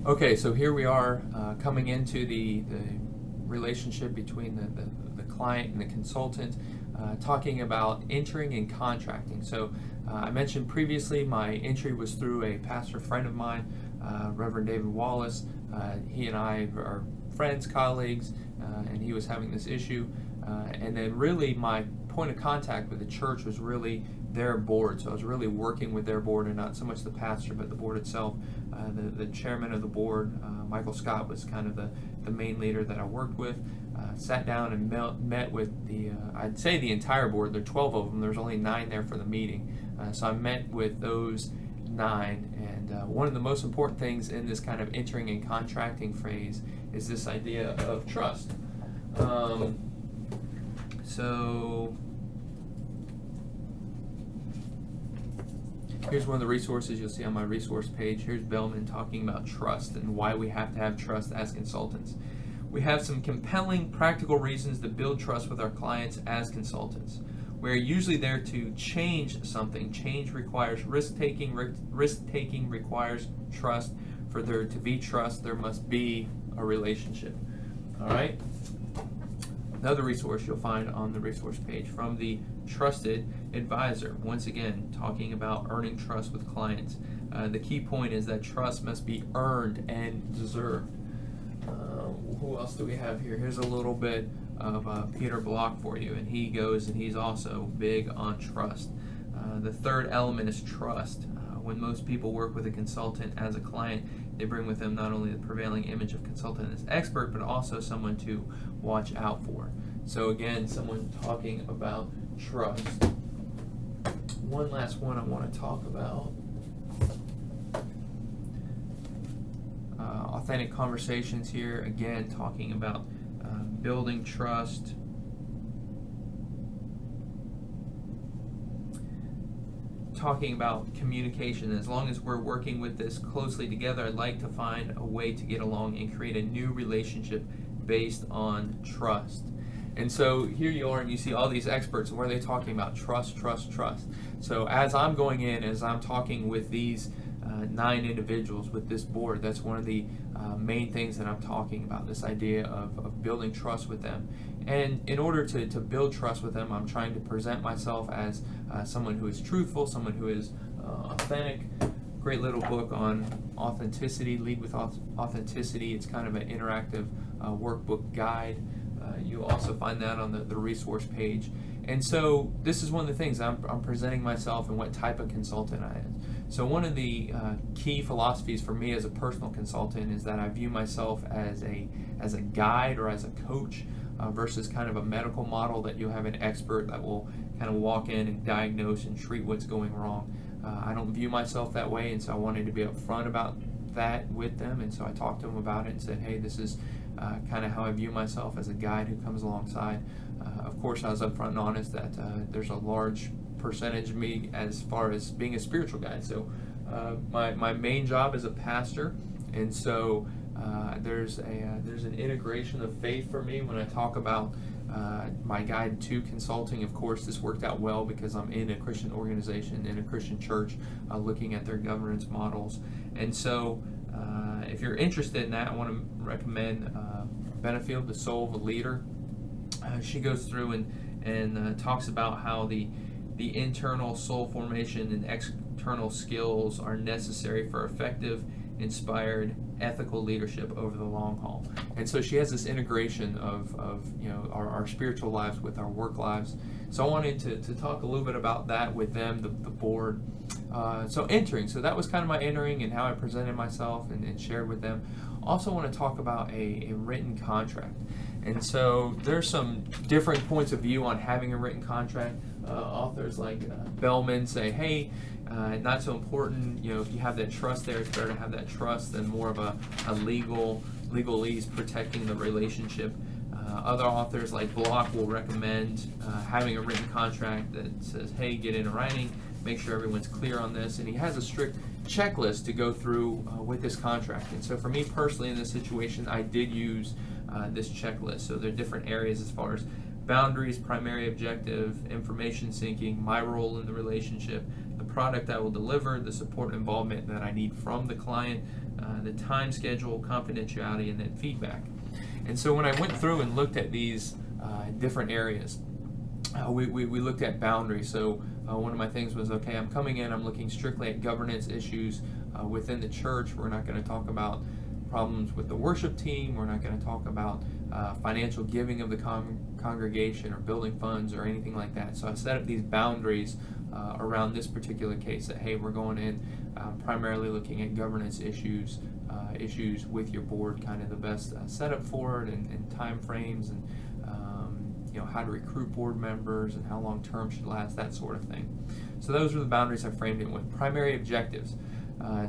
Okay, so here we are coming into the relationship between the client and the consultant, talking about entering and contracting. So I mentioned previously my entry was through a pastor friend of mine, Reverend David Wallace. He and I are friends, colleagues, and he was having this issue. And then really my point of contact with the church was really their board. So I was really working with their board and not so much the pastor, but the board itself. The chairman of the board, Michael Scott, was kind of the main leader that I worked with. Sat down and met with I'd say the entire board. There are 12 of them. There's only 9 there for the meeting. So I met with those 9. And one of the most important things in this kind of entering and contracting phase is this idea of trust. So here's one of the resources you'll see on my resource page. Here's Bellman talking about trust and why we have to have trust as consultants. We have some compelling practical reasons to build trust with our clients as consultants. We're usually there to change something. Change requires risk-taking. Risk-taking requires trust. For there to be trust, there must be a relationship. All right? Another resource you'll find on the resource page from the Trusted Advisor. Once again, talking about earning trust with clients. The key point is that trust must be earned and deserved. Who else do we have here? Here's a little bit of Peter Block for you, and he goes and he's also big on trust. The third element is trust. When most people work with a consultant as a client, they bring with them not only the prevailing image of consultant as expert, but also someone to watch out for. So again, someone talking about trust. One last one I want to talk about. Authentic conversations here, again, talking about building trust. Talking about communication. As long as we're working with this closely together, I'd like to find a way to get along and create a new relationship based on trust. And so here you are, and you see all these experts, and what are they talking about? Trust, trust, trust. So as I'm going in, as I'm talking with these 9 individuals with this board, that's one of the main things that I'm talking about, this idea of building trust with them. And in order to build trust with them, I'm trying to present myself as someone who is truthful, someone who is authentic. Great little book on authenticity, Lead with Authenticity. It's kind of an interactive workbook guide. You'll also find that on the resource page. And so this is one of the things I'm presenting myself and what type of consultant I am. So one of the key philosophies for me as a personal consultant is that I view myself as a guide or as a coach versus kind of a medical model that you have an expert that will kind of walk in and diagnose and treat what's going wrong. I don't view myself that way, and so I wanted to be upfront about that with them, and so I talked to them about it and said, hey, this is kind of how I view myself as a guide who comes alongside. Of course, I was upfront and honest that there's a large percentage of me as far as being a spiritual guide. So my main job is a pastor, and so there's an integration of faith for me when I talk about my guide to consulting. Of course, this worked out well because I'm in a Christian organization, in a Christian church, looking at their governance models. And so if you're interested in that, I want to recommend Benefield, The Soul of a Leader. She goes through and talks about how the internal soul formation and external skills are necessary for effective, inspired, ethical leadership over the long haul. And so she has this integration of our spiritual lives with our work lives. So I wanted to talk a little bit about that with them, the board. So entering, so that was kind of my entering and how I presented myself and shared with them. Also want to talk about a written contract. And so there's some different points of view on having a written contract. Authors like Bellman say, hey, not so important, if you have that trust there, it's better to have that trust than more of a legalese protecting the relationship. Other authors like Block will recommend having a written contract that says, hey, get it in writing, make sure everyone's clear on this, and he has a strict checklist to go through with this contract. And so for me personally in this situation, I did use this checklist. So there are different areas as far as boundaries, primary objective, information syncing, my role in the relationship, the product I will deliver, the support and involvement that I need from the client, the time schedule, confidentiality, and then feedback. And so when I went through and looked at these different areas, we looked at boundaries. So one of my things was, okay, I'm coming in, I'm looking strictly at governance issues within the church. We're not going to talk about problems with the worship team. We're not going to talk about financial giving of the congregation or building funds or anything like that. So I set up these boundaries around this particular case that, hey, we're going in primarily looking at governance issues with your board, kind of the best setup for it, and time frames, and how to recruit board members and how long term should last, that sort of thing. So those are the boundaries I framed it with. Primary objectives.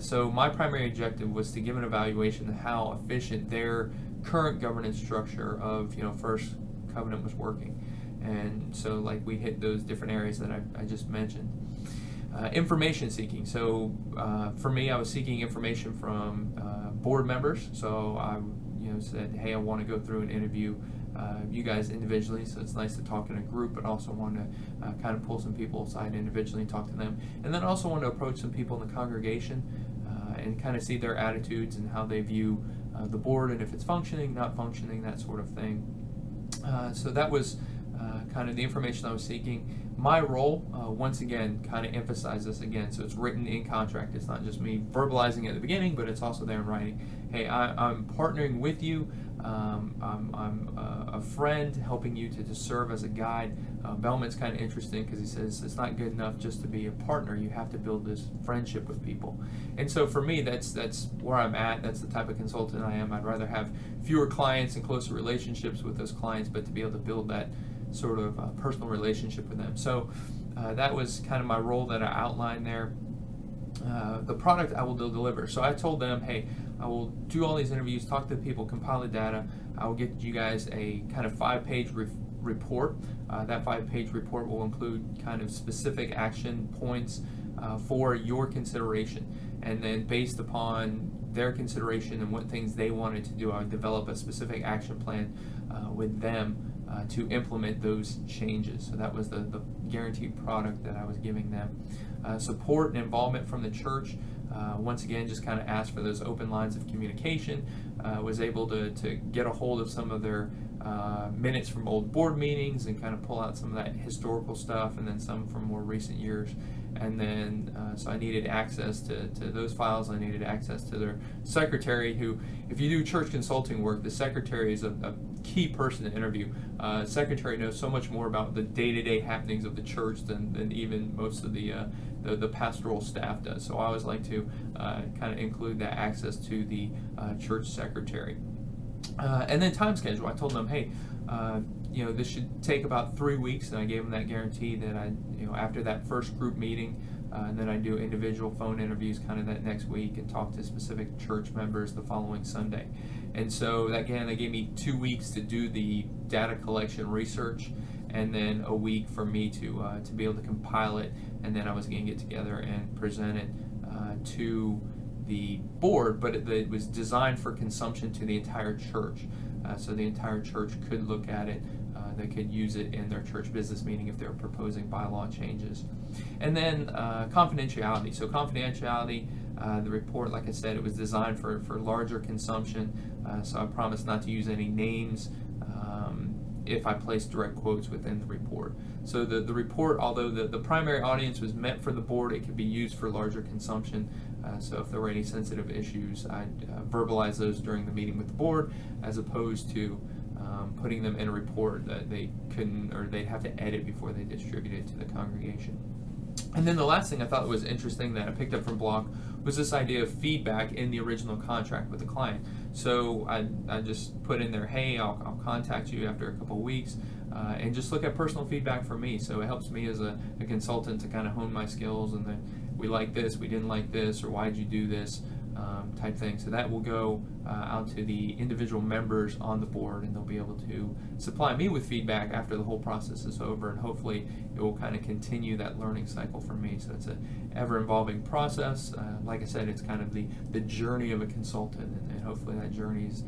So my primary objective was to give an evaluation of how efficient their current governance structure of First Covenant was working. And so like we hit those different areas that I just mentioned. Information seeking. So for me, I was seeking information from board members. So I said, hey, I want to go through and interview you guys individually, so it's nice to talk in a group, but also want to kind of pull some people aside individually and talk to them. And then also want to approach some people in the congregation and kind of see their attitudes and how they view the board, and if it's functioning, not functioning, that sort of thing. So that was kind of the information I was seeking. My role, once again, kind of emphasize this again, so it's written in contract. It's not just me verbalizing at the beginning, but it's also there in writing. Hey, I'm partnering with you. I'm a friend helping you to serve as a guide. Bellman's kind of interesting because he says it's not good enough just to be a partner. You have to build this friendship with people. And so for me, that's where I'm at. That's the type of consultant I am. I'd rather have fewer clients and closer relationships with those clients, but to be able to build that sort of personal relationship with them. So that was kind of my role that I outlined there. The product I will deliver. So I told them, hey, I will do all these interviews, talk to the people, compile the data. I will get you guys a kind of 5-page report. That 5-page report will include kind of specific action points for your consideration. And then based upon their consideration and what things they wanted to do, I would develop a specific action plan with them to implement those changes. So that was the guaranteed product that I was giving them. Support and involvement from the church. Once again, just kind of asked for those open lines of communication. Was able to get a hold of some of their minutes from old board meetings and kind of pull out some of that historical stuff, and then some from more recent years. And then, so I needed access to those files. I needed access to their secretary, who, if you do church consulting work, the secretary is a key person to interview. Secretary knows so much more about the day-to-day happenings of the church than even most of the pastoral staff does. So I always like to kind of include that access to the church secretary. And then time schedule. I told them, hey, this should take about 3 weeks, and I gave them that guarantee that after that first group meeting, and then I do individual phone interviews kind of that next week and talk to specific church members the following Sunday. And so again, they gave me 2 weeks to do the data collection research, and then a week for me to be able to compile it, and then I was going to get together and present it to the board, but it was designed for consumption to the entire church. So the entire church could look at it. They could use it in their church business meeting if they're proposing bylaw changes. And then confidentiality. So confidentiality, the report, like I said, it was designed for larger consumption. So I promised not to use any names if I place direct quotes within the report. So the report, although the primary audience was meant for the board, it could be used for larger consumption. So if there were any sensitive issues, I'd verbalize those during the meeting with the board, as opposed to putting them in a report that they couldn't, or they'd have to edit before they distribute it to the congregation. And then the last thing I thought was interesting that I picked up from Block was this idea of feedback in the original contract with the client. So I just put in there, hey, I'll contact you after a couple of weeks, and just look at personal feedback from me. So it helps me as a consultant to kind of hone my skills, and then we like this, we didn't like this, or why'd you do this, type thing. So that will go out to the individual members on the board, and they'll be able to supply me with feedback after the whole process is over, and hopefully it will kind of continue that learning cycle for me. So it's an ever-evolving process. Like I said, it's kind of the journey of a consultant, and hopefully that journey is,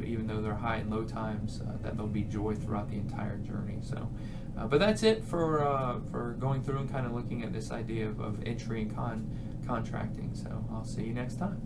even though there are high and low times, that there'll be joy throughout the entire journey. So But that's it for going through and kind of looking at this idea of entry and contracting. So I'll see you next time.